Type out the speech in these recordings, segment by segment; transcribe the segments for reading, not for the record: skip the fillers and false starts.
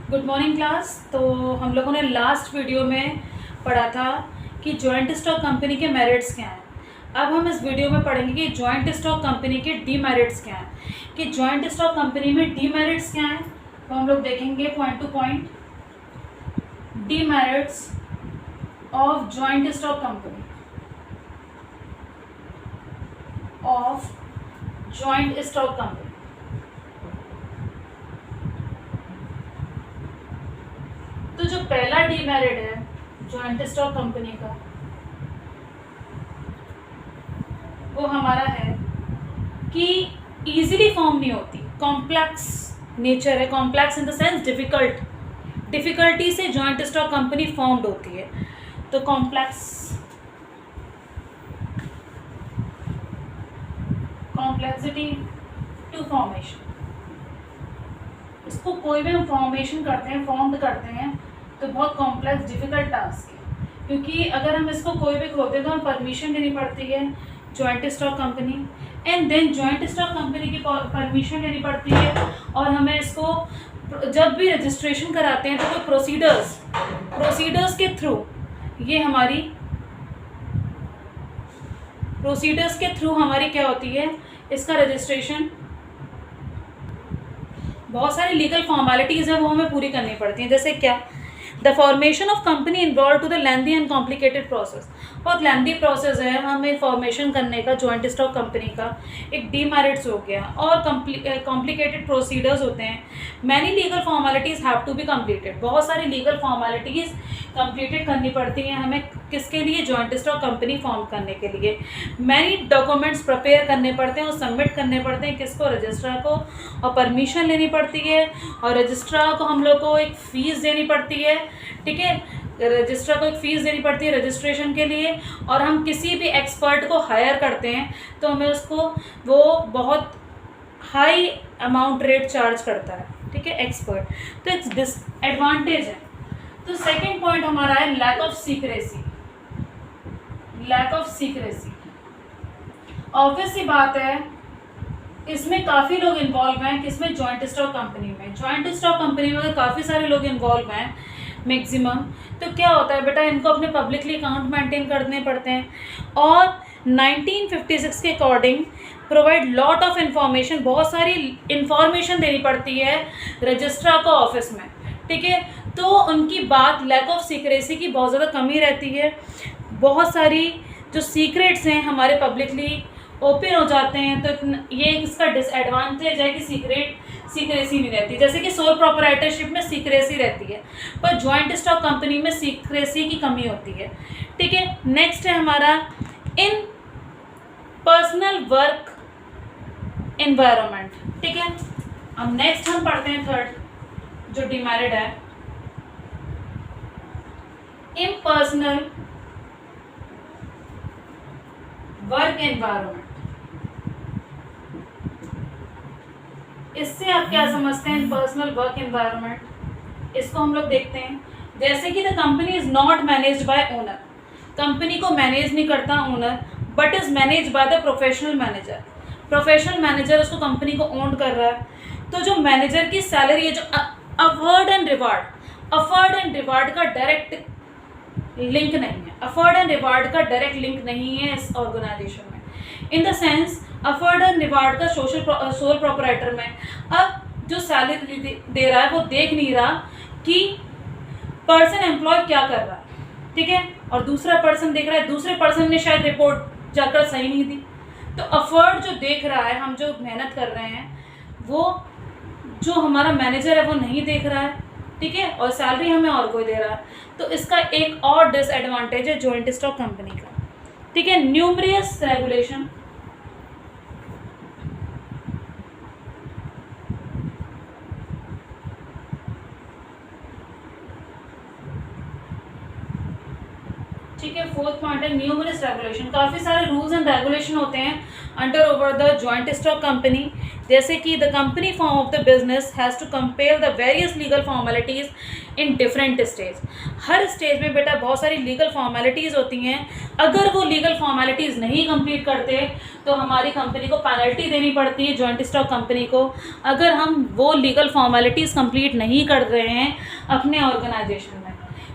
Good morning class. तो हम लोगों ने लास्ट वीडियो में पढ़ा था कि जॉइंट स्टॉक कंपनी के मेरिट्स क्या हैं। अब हम इस वीडियो में पढ़ेंगे कि जॉइंट स्टॉक कंपनी के डीमेरिट्स क्या हैं, कि जॉइंट स्टॉक कंपनी में डीमेरिट्स क्या हैं। तो हम लोग देखेंगे point two point demerits of joint stock company of joint stock company. तो जो पहला डीमेरिट है जॉइंट स्टॉक कंपनी का, वो हमारा है कि इजीली फॉर्म नहीं होती, कॉम्प्लेक्स नेचर है। Complex in the sense difficulty से जॉइंट स्टॉक कंपनी फॉर्म्ड होती है। तो कॉम्प्लेक्सिटी टू फॉर्मेशन, इसको कोई भी हम फॉर्मेशन करते हैं, फॉर्म्ड करते हैं, तो बहुत कॉम्प्लेक्स डिफिकल्ट टास्क है। क्योंकि अगर हम इसको कोई भी खोलते हैं तो हमें परमिशन लेनी पड़ती है joint stock company, and then joint stock company की परमिशन लेनी पड़ती है। और हमें इसको जब भी रजिस्ट्रेशन कराते हैं तो कोई प्रोसीडर्स के थ्रू हमारी क्या होती है, इसका रजिस्ट्रेशन। बहुत सारी लीगल फॉर्मेलिटीज़ है वो हमें पूरी करनी पड़ती हैं। जैसे क्या, the formation of company involve to the lengthy and complicated process. बहुत लेंदी प्रोसेस है हमें फॉर्मेशन करने का जॉइंट स्टॉक कंपनी का, एक डीमेरिट्स हो गया। और कॉम्प्लिकेटेड प्रोसीडर्स होते हैं। Many legal formalities have to be completed. बहुत सारी लीगल फॉर्मेलिटीज़ कंप्लीटेड करनी पड़ती हैं हमें, किसके लिए, जॉइंट स्टॉक कंपनी फॉर्म करने के लिए। मैनी डॉक्यूमेंट्स प्रिपेयर करने पड़ते हैं और सबमिट करने पड़ते हैं, किसको, रजिस्ट्रार को, और परमिशन लेनी पड़ती है। और रजिस्ट्रार को हम लोग को एक फ़ीस देनी पड़ती है, ठीक है, रजिस्ट्रार को एक फ़ीस देनी पड़ती है रजिस्ट्रेशन के लिए। और हम किसी भी एक्सपर्ट को हायर करते हैं तो हमें उसको, वो बहुत हाई अमाउंट रेट चार्ज करता है, ठीक है, एक्सपर्ट। तो एक डिसएडवांटेज है। तो सेकंड पॉइंट हमारा है लैक ऑफ सीक्रेसी। ऑब्वियस सी बात है, इसमें काफ़ी लोग इन्वॉल्व हैं, किसमें, जॉइंट स्टॉक कंपनी में। जॉइंट स्टॉक कंपनी में अगर काफ़ी सारे लोग इन्वॉल्व हैं मैक्सिमम, तो क्या होता है बेटा, इनको अपने पब्लिकली अकाउंट मेंटेन करने पड़ते हैं। और 1956 के according provide lot of information, बहुत सारी इंफॉर्मेशन देनी पड़ती है रजिस्ट्रार को ऑफिस में, ठीक है। तो उनकी बात, लैक ऑफ सीक्रेसी की बहुत ज़्यादा कमी रहती है। बहुत सारी जो सीक्रेट्स हैं हमारे पब्लिकली ओपन हो जाते हैं। तो ये इसका डिसएडवांटेज है कि सीक्रेसी नहीं रहती। जैसे कि सोल प्रोप्राइटरशिप में सीक्रेसी रहती है, पर जॉइंट स्टॉक कंपनी में सीक्रेसी की कमी होती है, ठीक है। नेक्स्ट है हमारा इन पर्सनल वर्क एनवायरनमेंट, ठीक है। अब नेक्स्ट हम पढ़ते हैं थर्ड जो डिमेरिट है, इम्पर्सनल वर्क एनवायरनमेंट। इससे आप क्या समझते हैं, पर्सनल वर्क एनवायरनमेंट। इसको हम लोग देखते हैं। जैसे कि the company is not managed by owner, company को मैनेज नहीं करता owner, but is manage by the professional manager. Professional manager उसको, कंपनी को ओन कर रहा है। तो जो मैनेजर की सैलरी है, जो अफर्ड एंड रिवार्ड का डायरेक्ट लिंक नहीं है, इस ऑर्गेनाइजेशन में। In the sense afford and reward का सोल प्रोपराइटर में, अब जो सैलरी दे रहा है वो देख नहीं रहा कि पर्सन एम्प्लॉय क्या कर रहा है, ठीक है, और दूसरा पर्सन देख रहा है, दूसरे पर्सन ने शायद रिपोर्ट जाकर सही नहीं दी। तो अफर्ड जो देख रहा है, हम जो मेहनत कर रहे हैं, वो जो हमारा मैनेजर है वो नहीं देख रहा है, ठीक है, और सैलरी हमें और कोई दे रहा है। तो इसका एक और डिसएडवांटेज है जॉइंट स्टॉक कंपनी का, ठीक है। न्यूमरियस रेगुलेशन, ठीक ठीक है। फोर्थ पॉइंट है न्यूमरस रेगुलेशन, काफ़ी सारे रूल्स एंड रेगुलेशन होते हैं under over the joint stock company, जैसे कि the company form of the business has to compare the various legal formalities in different stage. हर स्टेज में बेटा बहुत सारी लीगल फॉर्मेलिटीज़ होती हैं, अगर वो लीगल फॉर्मेलिटीज़ नहीं कंप्लीट करते तो हमारी कंपनी को पेनल्टी देनी पड़ती है, जॉइंट स्टॉक कंपनी को, अगर हम वो लीगल फॉर्मेलिटीज़ कंप्लीट नहीं कर रहे हैं अपने ऑर्गेनाइजेशन में।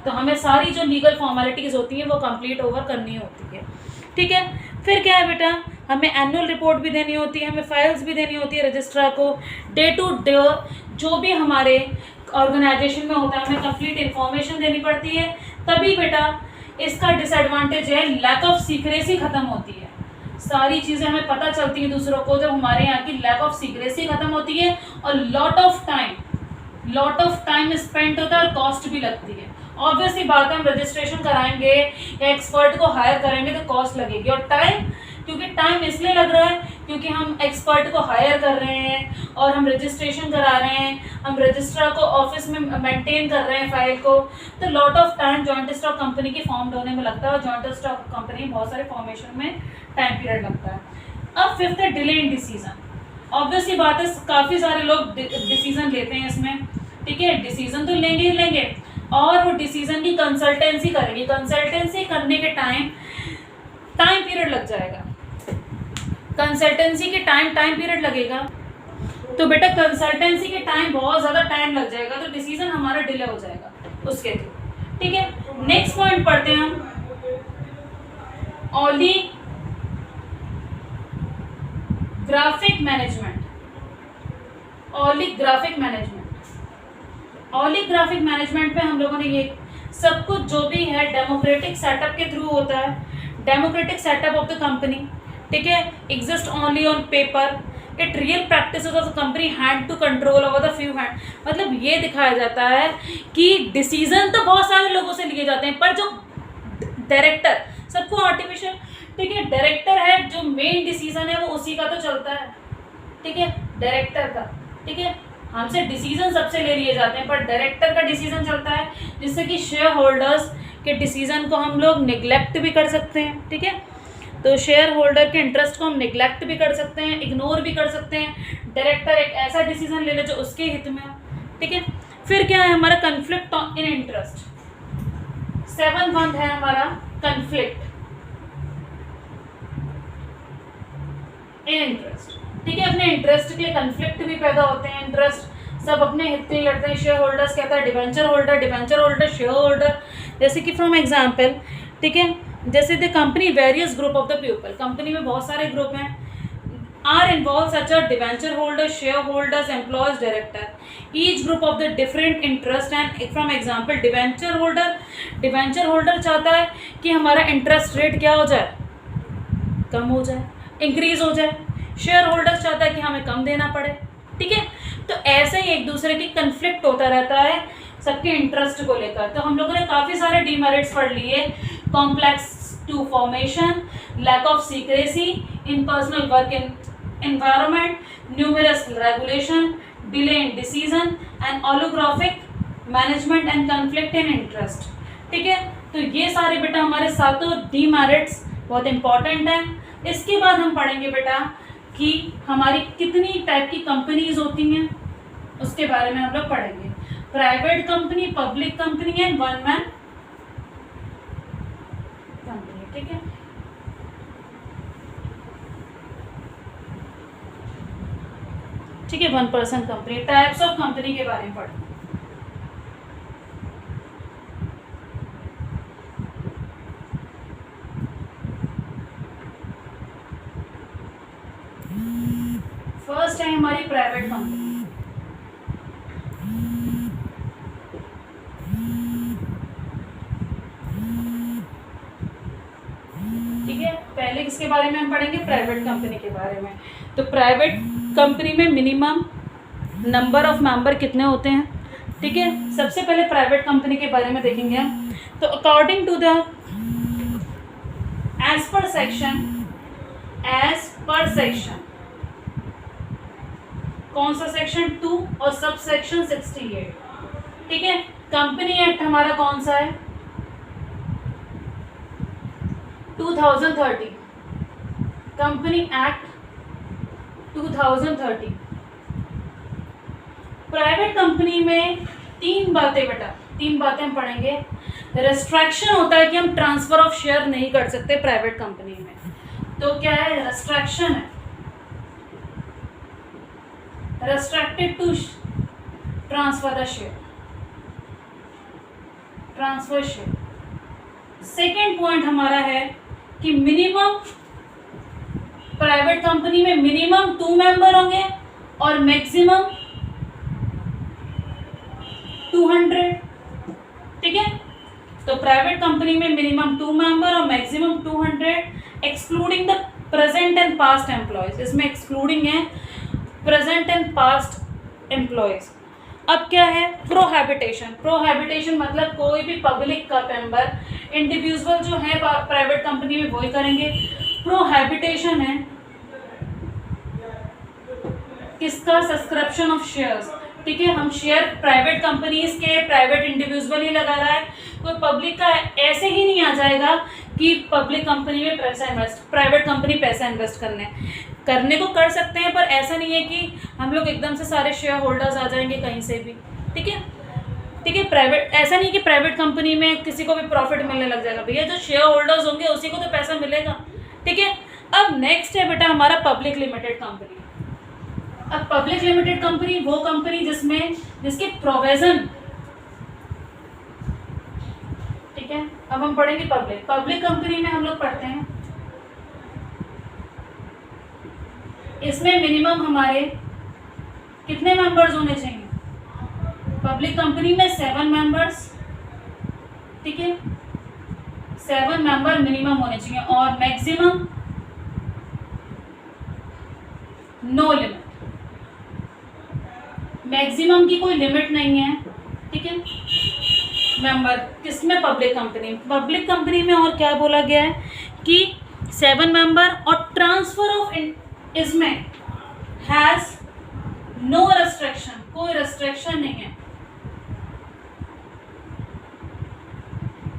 तो हमें सारी जो लीगल फॉर्मेलिटीज़ होती हैं वो कंप्लीट ओवर करनी होती है, ठीक है। फिर क्या है बेटा, हमें एनुअल रिपोर्ट भी देनी होती है, हमें फाइल्स भी देनी होती है रजिस्ट्रार को, डे टू डे जो भी हमारे ऑर्गेनाइजेशन में होता है हमें कंप्लीट इन्फॉर्मेशन देनी पड़ती है। तभी बेटा इसका डिसएडवांटेज है लैक ऑफ सीक्रेसी ख़त्म होती है, सारी चीज़ें हमें पता चलती हैं दूसरों को जब हमारे यहाँ की लैक ऑफ सीक्रेसी ख़त्म होती है, और लॉट ऑफ टाइम स्पेंड होता है और कॉस्ट भी लगती है। ऑब्वियसली बात है, हम रजिस्ट्रेशन कराएंगे या एक्सपर्ट को हायर करेंगे तो कॉस्ट लगेगी, और टाइम, क्योंकि टाइम इसलिए लग रहा है क्योंकि हम एक्सपर्ट को हायर कर रहे हैं और हम रजिस्ट्रेशन करा रहे हैं, हम रजिस्ट्रार को ऑफिस में मेंटेन कर रहे हैं फाइल को, तो lot of time joint stock company की फॉर्म होने में लगता है, और जॉइंट स्टॉक कंपनी बहुत सारे फॉर्मेशन में टाइम पीरियड लगता है। अब फिफ्थ है डिले इन डिसीजन। ऑब्वियसली बात है, काफ़ी सारे लोग डिसीजन लेते हैं इसमें, ठीक है, डिसीजन तो लेंगे ही लेंगे, और वो डिसीजन की कंसल्टेंसी करेंगे, कंसल्टेंसी करने के टाइम पीरियड लग जाएगा, कंसल्टेंसी के टाइम पीरियड लगेगा, तो बेटा कंसल्टेंसी के टाइम बहुत ज़्यादा टाइम लग जाएगा, तो डिसीजन हमारा डिले हो जाएगा उसके थ्रू, ठीक है। नेक्स्ट पॉइंट पढ़ते हैं हम, ओलिग्राफिक मैनेजमेंट पे हम लोगों ने ये सब कुछ जो भी है डेमोक्रेटिक सेटअप के थ्रू होता है, democratic setup of the company, ठीक है, exist only on paper, it real practice of the company hand to control over the few hand. मतलब ये दिखाया जाता है कि डिसीजन तो बहुत सारे लोगों से लिए जाते हैं, पर जो डायरेक्टर, सबको आर्टिफिशियल, ठीक है, डायरेक्टर है जो मेन डिसीजन है वो उसी का तो चलता है, ठीक है, डायरेक्टर का, ठीक है, हमसे डिसीजन सबसे ले लिए जाते हैं पर डायरेक्टर का डिसीजन चलता है, जिससे कि शेयर होल्डर्स के डिसीजन को हम लोग निगलेक्ट भी कर सकते हैं, ठीक है, तो शेयर होल्डर के इंटरेस्ट को हम निगलेक्ट भी कर सकते हैं, इग्नोर भी कर सकते हैं, डायरेक्टर एक ऐसा डिसीजन ले ले जो उसके हित में हो, ठीक है। फिर क्या है हमारा कन्फ्लिक्ट इन इंटरेस्ट, 7th पॉइंट है हमारा कन्फ्लिक्ट इन इंटरेस्ट, ठीक है, अपने इंटरेस्ट के कन्फ्लिक्ट भी पैदा होते हैं, इंटरेस्ट सब अपने हित में लड़ते हैं, शेयर होल्डर्स कहता है डिवेंचर होल्डर शेयर होल्डर, जैसे कि फ्रॉम एग्जांपल, ठीक है, जैसे the company various group of the people, company में बहुत सारे ग्रुप हैं, are involve such a debenture holder, share holders, employees, director, each group of the different interest and from example debenture holder चाहता है कि हमारा इंटरेस्ट रेट क्या हो जाए, कम हो जाए, इंक्रीज हो जाए, शेयर होल्डर्स चाहता है कि हमें कम देना पड़े, ठीक है, तो ऐसे ही एक दूसरे की कन्फ्लिक्ट होता रहता है सबके इंटरेस्ट को लेकर। तो हम लोगों ने काफ़ी सारे डीमेरिट्स पढ़ लिए, complex to formation, lack of secrecy in personal work environment, numerous regulation, delay in decision and holographic management and conflict in interest, ठीक है। तो ये सारे बेटा हमारे सातों डीमेरिट्स बहुत इंपॉर्टेंट हैं। इसके बाद हम पढ़ेंगे बेटा कि हमारी कितनी टाइप की कंपनीज होती हैं, उसके बारे में हम लोग पढ़ेंगे, private company, public company and one man company, ठीक है। ठीक है, 1 person company, types of company के बारे में पढ़ें। फर्स्ट है हमारी प्राइवेट कंपनी, ठीक है। पहले किसके बारे में हम पढ़ेंगे, प्राइवेट कंपनी के बारे में। तो प्राइवेट कंपनी में मिनिमम नंबर ऑफ मेंबर कितने होते हैं, ठीक है। सबसे पहले प्राइवेट कंपनी के बारे में देखेंगे हम। तो अकॉर्डिंग टू द एज पर सेक्शन कौन सा सेक्शन 2 और सब सेक्शन 68, ठीक है। कंपनी एक्ट हमारा कौन सा है, 2013, कंपनी एक्ट 2013। प्राइवेट कंपनी में तीन बातें हम पढ़ेंगे। रेस्ट्रिक्शन होता है कि हम ट्रांसफर ऑफ शेयर नहीं कर सकते प्राइवेट कंपनी में, तो क्या है, रेस्ट्रिक्शन है, restricted to transfer share. Second point हमारा है कि मिनिमम, प्राइवेट कंपनी में मिनिमम 2 मेंबर होंगे और मैक्सिमम 200, ठीक है। तो प्राइवेट कंपनी में मिनिमम 2 मेंबर और maximum 200, excluding the present and past employees. इसमें एक्सक्लूडिंग है प्रेजेंट एंड पास्ट एम्प्लॉयज। अब क्या है, प्रोहैबिटेशन मतलब कोई भी पब्लिक का मेंबर, इंडिविजुअल जो है प्राइवेट कंपनी में वही करेंगे। प्रोहैबिटेशन है किसका, सब्सक्रिप्शन ऑफ शेयर्स, ठीक है। हम शेयर प्राइवेट कंपनीज के, प्राइवेट इंडिविजुअल ही लगा रहा है, कोई पब्लिक का ऐसे ही नहीं आ जाएगा कि पब्लिक कंपनी में पैसा इन्वेस्ट, प्राइवेट कंपनी पैसा इन्वेस्ट करने को कर सकते हैं, पर ऐसा नहीं है कि हम लोग एकदम से सारे शेयर होल्डर्स आ जाएंगे कहीं से भी, ठीक है। प्राइवेट ऐसा नहीं कि प्राइवेट कंपनी में किसी को भी प्रॉफिट मिलने लग जाएगा, भैया जो शेयर होल्डर्स होंगे उसी को तो पैसा मिलेगा, ठीक है। अब नेक्स्ट है बेटा हमारा पब्लिक लिमिटेड कंपनी। अब पब्लिक लिमिटेड कंपनी वो कंपनी जिसके प्रोविजन, ठीक है। अब हम पढ़ेंगे पब्लिक कंपनी में हम लोग पढ़ते हैं, इसमें मिनिमम हमारे कितने मेंबर्स होने चाहिए, पब्लिक कंपनी में 7 मेंबर्स, ठीक है, 7 मेंबर मिनिमम होने चाहिए और मैक्सिमम नो लिमिट, मैक्सिमम की कोई लिमिट नहीं है, ठीक है। मेंबर किसमें, पब्लिक कंपनी में और क्या बोला गया है कि 7 मेंबर और ट्रांसफर ऑफ इसमें हैज नो रेस्ट्रिक्शन, कोई रेस्ट्रिक्शन नहीं है,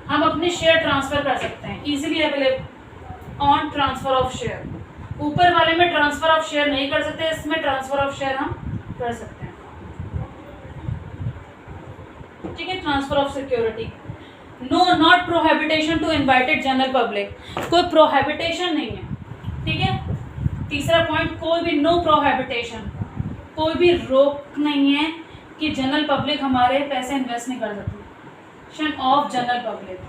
हम अपने शेयर ट्रांसफर कर सकते हैं easily available on transfer of share. ऊपर वाले में ट्रांसफर ऑफ शेयर नहीं कर सकते, इसमें ट्रांसफर ऑफ शेयर हम कर सकते हैं, ठीक है। Transfer of security, no not prohibition to invited general public, कोई प्रोहिबिटेशन नहीं है, ठीक है। तीसरा पॉइंट, कोई भी नो प्रोहिबिटेशन, कोई भी रोक नहीं है कि जनरल पब्लिक हमारे पैसे इन्वेस्ट नहीं कर सकती, ऑफ जनरल पब्लिक,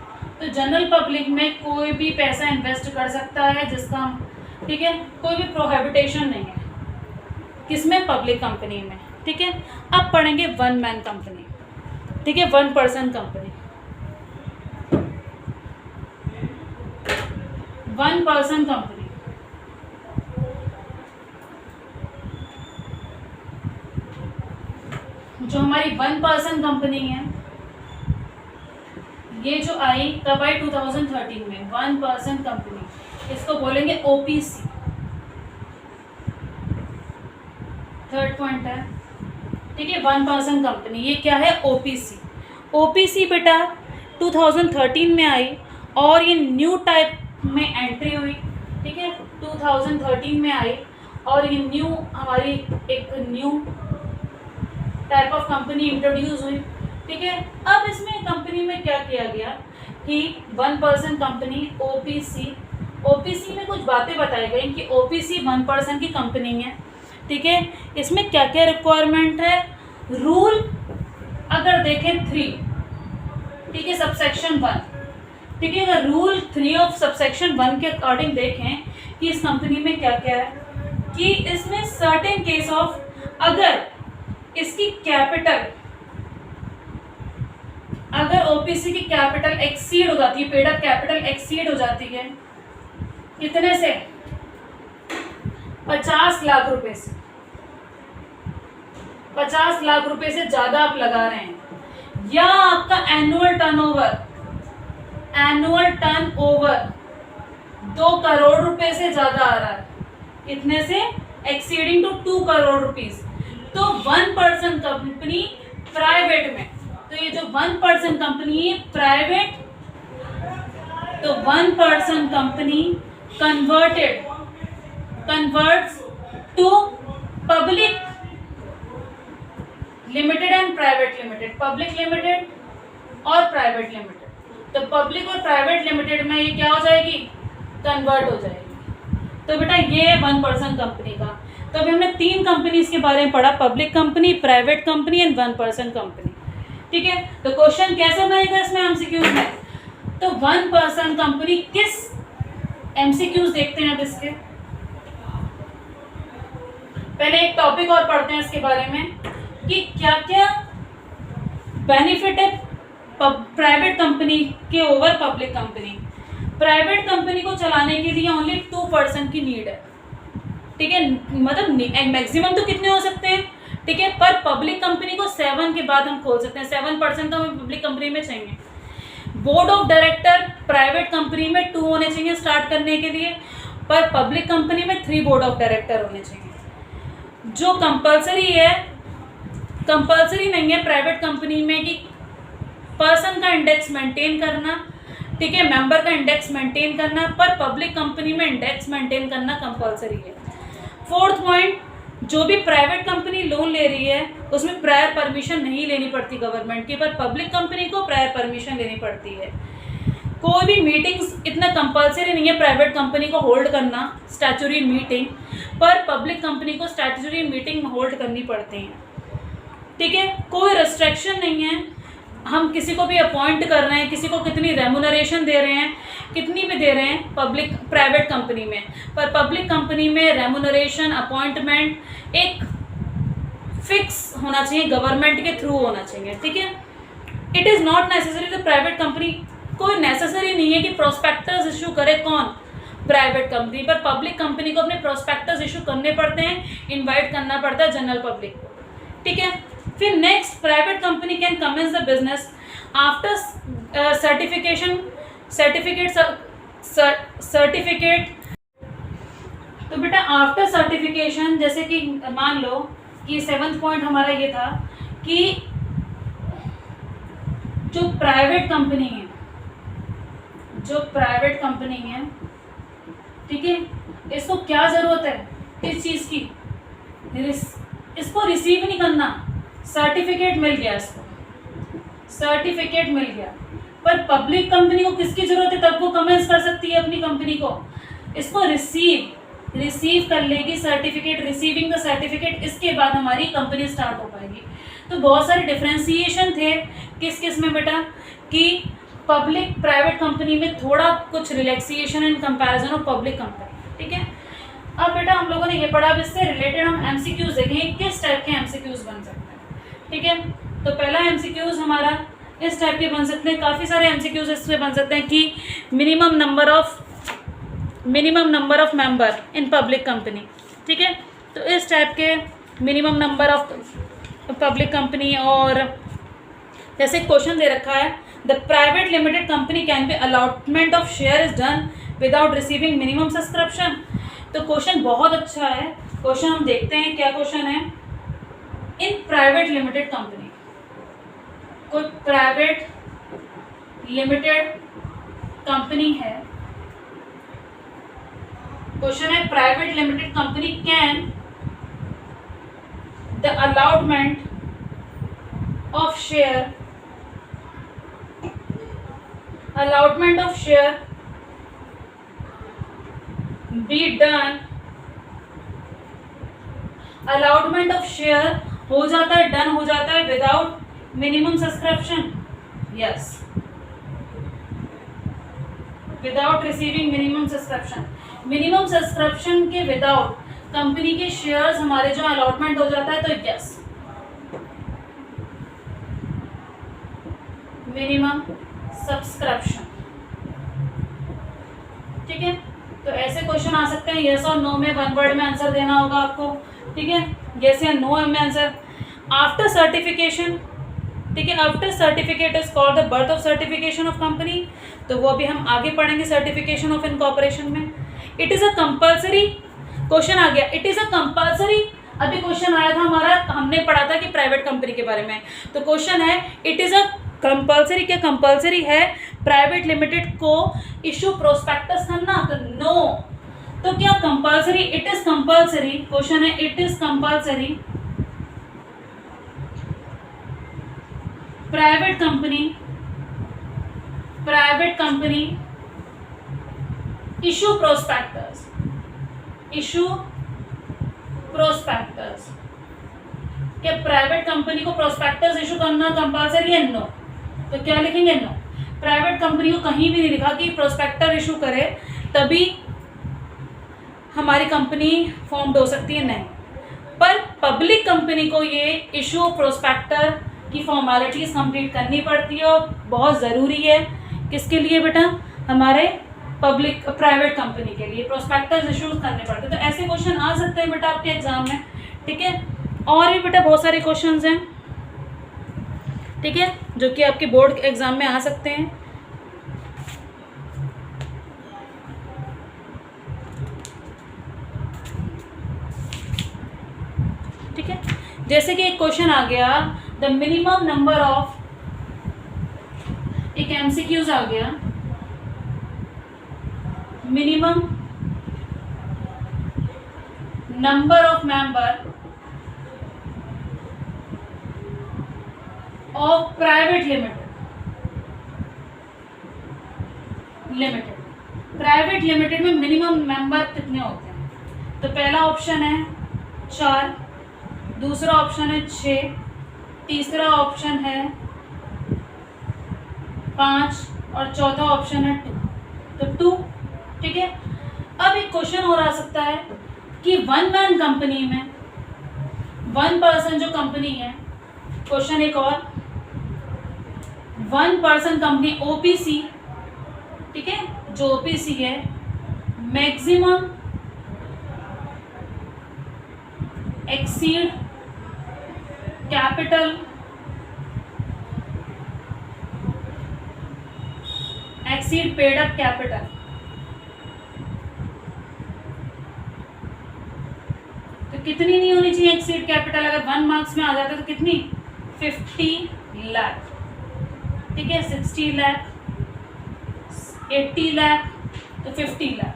तो जनरल पब्लिक में कोई भी पैसा इन्वेस्ट कर सकता है जिसका हम, ठीक है, कोई भी प्रोहिबिटेशन नहीं है, किसमें, पब्लिक कंपनी में, ठीक है। अब पढ़ेंगे 1 मैन कंपनी, ठीक है, 1 पर्सन कंपनी। 1 पर्सन कंपनी जो हमारी 1 पर्सन कंपनी है, ये जो आई कब आई, 2013 में, 1 पर्सन कंपनी, इसको बोलेंगे ओपीसी। थर्ड पॉइंट है, ठीक है, 1 पर्सन कंपनी, ये क्या है, ओपीसी। ओपीसी बेटा 2013 में आई और ये न्यू टाइप में एंट्री हुई, ठीक है, 2013 में आई और ये न्यू हमारी एक new type of company introduce हुई, ठीक है। अब इसमें कंपनी में क्या किया गया कि 1 पर्सन कंपनी ओपीसी में कुछ बातें बताई गई कि ओपीसी 1 पर्सन की कंपनी है, ठीक है। इसमें क्या क्या रिक्वायरमेंट है, रूल अगर देखें 3, ठीक है, सबसेक्शन 1, ठीक है, अगर रूल 3 ऑफ सबसेक्शन 1 के अकॉर्डिंग देखें कि इस कंपनी में क्या क्या है, कि इसमें सर्टेन केस ऑफ, अगर इसकी कैपिटल, अगर ओपीसी की कैपिटल एक्सीड हो जाती है, पेड अप कैपिटल एक्सीड हो जाती है, कितने से, 50 लाख रुपए से, 50 लाख रुपए से ज्यादा आप लगा रहे हैं, या आपका एनुअल टर्नओवर 2 करोड़ रुपए से ज्यादा आ रहा है, इतने से एक्सीडिंग टू 2 करोड़ रुपीस, तो 1 पर्सन कंपनी प्राइवेट में, तो ये जो 1 पर्सन कंपनी है प्राइवेट, तो 1% company converts to public limited and private limited, public limited और प्राइवेट लिमिटेड। तो पब्लिक और प्राइवेट लिमिटेड में ये क्या हो जाएगी, कन्वर्ट हो जाएगी। तो बेटा ये है 1% कंपनी का। तो अभी हमने 3 कंपनीज के बारे में पढ़ा, public company, private company and 1% company. ठीक है, तो क्वेश्चन कैसे बनेगा इसमें एमसीक्यूज में, तो 1% कंपनी किस एमसीक्यूज देखते हैं अब इसके। पहले एक टॉपिक और पढ़ते हैं इसके बारे में कि क्या क्या बेनिफिट है प्राइवेट कंपनी के over public company. Private company को चलाने के लिए ओनली 2% की नीड है। ठीक है, मतलब मैक्सिमम तो कितने हो सकते हैं, ठीक है, पर पब्लिक कंपनी को 7 के बाद हम खोल सकते हैं। 7% तो हमें पब्लिक कंपनी में चाहिए। Board of director private company में 2 होने चाहिए स्टार्ट करने के लिए, पर पब्लिक कंपनी में 3 बोर्ड ऑफ डायरेक्टर होने चाहिए। जो कंपलसरी है, कंपलसरी नहीं है प्राइवेट कंपनी में कि पर्सन का इंडेक्स मेंटेन करना, ठीक है, मेंबर का इंडेक्स मेंटेन करना, पर पब्लिक कंपनी में इंडेक्स मेंटेन करना कंपलसरी है। 4th पॉइंट, जो भी प्राइवेट कंपनी लोन ले रही है उसमें प्रायर परमिशन नहीं लेनी पड़ती गवर्नमेंट की, पर पब्लिक कंपनी को प्रायर परमिशन लेनी पड़ती है। कोई भी मीटिंग्स इतना कंपलसरी नहीं है प्राइवेट कंपनी को होल्ड करना स्टैट्यूटरी मीटिंग, पर पब्लिक कंपनी को स्टैट्यूटरी मीटिंग होल्ड करनी पड़ती है। ठीक है, कोई रेस्ट्रिक्शन नहीं है, हम किसी को भी अपॉइंट कर रहे हैं, किसी को कितनी रेमुनरेशन दे रहे हैं, कितनी भी दे रहे हैं पब्लिक प्राइवेट कंपनी में, पर पब्लिक कंपनी में रेमुनरेशन अपॉइंटमेंट एक फिक्स होना चाहिए, गवर्नमेंट के थ्रू होना चाहिए। ठीक है, it is not necessary the private company, कोई नेसेसरी नहीं है कि प्रोस्पेक्टस इशू करे कौन, प्राइवेट कंपनी, पर पब्लिक कंपनी को अपने प्रोस्पेक्टस इशू करने पड़ते हैं, इन्वाइट करना पड़ता है जनरल पब्लिक को। ठीक है, फिर next, private company can commence the business after certificate. तो बेटा आफ्टर सर्टिफिकेशन, जैसे कि मान लो कि 7th पॉइंट हमारा ये था कि जो प्राइवेट कंपनी है, ठीक है, इसको क्या जरूरत है इस चीज की, इसको रिसीव नहीं करना, सर्टिफिकेट मिल गया, इसको सर्टिफिकेट मिल गया, पर पब्लिक कंपनी को किसकी जरूरत है, तब वो कमेंस कर सकती है अपनी कंपनी को, इसको रिसीव कर लेगी सर्टिफिकेट, रिसीविंग द सर्टिफिकेट, इसके बाद हमारी कंपनी स्टार्ट हो पाएगी। तो बहुत सारे डिफ्रेंसिएशन थे किस किस में बेटा, कि पब्लिक प्राइवेट कंपनी में थोड़ा कुछ relaxation in comparison of public company. ठीक है, अब बेटा हम लोगों ने ये पढ़ा, अब इससे रिलेटेड हम एमसीक्यूज देखेंगे किस टाइप के एमसीक्यूज बन सकते हैं। ठीक है, तो पहला एमसीक्यूज हमारा इस टाइप के बन सकते हैं, काफ़ी सारे एमसीक्यूज इसमें बन सकते हैं कि minimum number of member in public company. ठीक है, तो इस टाइप के minimum number of public company, और जैसे क्वेश्चन दे रखा है, the private limited company can be allotment of share is done without receiving minimum subscription. तो क्वेश्चन बहुत अच्छा है, क्वेश्चन हम देखते हैं क्या क्वेश्चन है। इन प्राइवेट लिमिटेड कंपनी, कोई प्राइवेट लिमिटेड कंपनी है, क्वेश्चन है private limited company can the allotment of share be done, allotment of share हो जाता है, डन हो जाता है without minimum subscription, yes, without receiving minimum subscription. Minimum subscription के विदाउट कंपनी के शेयर्स हमारे जो अलॉटमेंट हो जाता है, तो यस, मिनिमम सब्सक्रिप्शन। ठीक है, तो ऐसे क्वेश्चन आ सकते हैं, यस और नो में 1 वर्ड में आंसर देना होगा आपको। ठीक है, यस या नो में आंसर। आफ्टर सर्टिफिकेशन, ठीक है, after certificate is called the birth of certification of company, तो वो अभी हम आगे पढ़ेंगे सर्टिफिकेशन ऑफ इनकॉर्पोरेशन में। It is a compulsory, question आ गया, इट इज़ अ कंपल्सरी, अभी क्वेश्चन आया था हमारा, हमने पढ़ा था कि प्राइवेट कंपनी के बारे में, तो क्वेश्चन है इट इज़ अ कंपल्सरी, क्या कंपल्सरी है प्राइवेट लिमिटेड को इशू प्रोस्पेक्टस करना, तो नो। तो क्या compulsory? It is compulsory. Question है, it is compulsory private company issue prospectus क्या प्राइवेट कंपनी को प्रोस्पेक्टस इशू करना कंपल्सरी है? नो। तो क्या लिखेंगे? नो। प्राइवेट कंपनी को कहीं भी नहीं लिखा कि प्रोस्पेक्टर इशू करे तभी हमारी कंपनी फॉर्म्ड हो सकती है, नहीं। पर पब्लिक कंपनी को ये इशू प्रोस्पेक्टर की फॉर्मेलिटीज कंप्लीट करनी पड़ती है और बहुत ज़रूरी है। किसके लिए बेटा? हमारे प्राइवेट कंपनी के लिए प्रोस्पेक्टस इशूज करने पड़ते हैं। तो ऐसे क्वेश्चन आ सकते हैं बेटा आपके एग्जाम में, ठीक है। और भी बेटा बहुत सारे क्वेश्चंस हैं, ठीक है, जो कि आपके बोर्ड एग्जाम में आ सकते हैं। ठीक है, जैसे कि एक क्वेश्चन आ गया, द मिनिमम नंबर ऑफ, एक एमसीक्यूज आ गया, minimum number of member of private limited. Private limited में मिनिमम मेंबर कितने होते हैं? तो पहला ऑप्शन है 4, दूसरा ऑप्शन है 6, तीसरा ऑप्शन है 5 और चौथा ऑप्शन है 2। तो 2, ठीक है। अब एक क्वेश्चन और आ सकता है कि वन मैन कंपनी में, वन पर्सन जो कंपनी है, क्वेश्चन एक और, वन पर्सन कंपनी ओपीसी, ठीक है, जो ओपीसी है, maximum exceed capital exceed paid up capital. तो कितनी नहीं होनी चाहिए एक्सीड कैपिटल? अगर 1 मार्क्स में आ जाता है तो कितनी? 50 लाख, ठीक है, 60 लाख, 80 लाख, तो 50 लाख।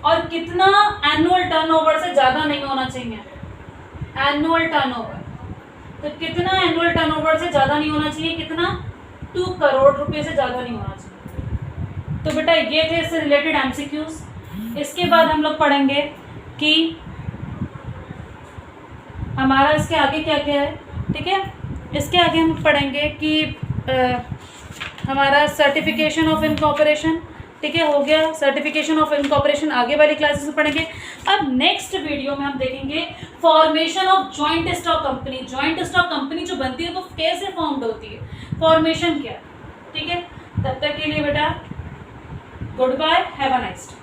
और कितना? एनुअल टर्नओवर से ज़्यादा नहीं होना चाहिए। एनुअल टर्नओवर, तो कितना एनुअल टर्नओवर से ज़्यादा नहीं होना चाहिए? कितना? 2 करोड़ रुपए से ज़्यादा नहीं होना चाहिए। तो बेटा ये थे इससे रिलेटेड एमसीक्यूज। इसके बाद हम लोग पढ़ेंगे कि हमारा इसके आगे क्या क्या है, ठीक है। इसके आगे हम पढ़ेंगे कि हमारा सर्टिफिकेशन ऑफ इनकॉर्पोरेशन, ठीक है, हो गया। सर्टिफिकेशन ऑफ इनकॉर्पोरेशन आगे वाली क्लासेस में पढ़ेंगे। अब नेक्स्ट वीडियो में हम देखेंगे formation of joint stock company. Joint stock company जो बनती है तो कैसे फॉर्म्ड होती है, फॉर्मेशन क्या, ठीक है। तब तक के लिए बेटा good bye, have a nice day.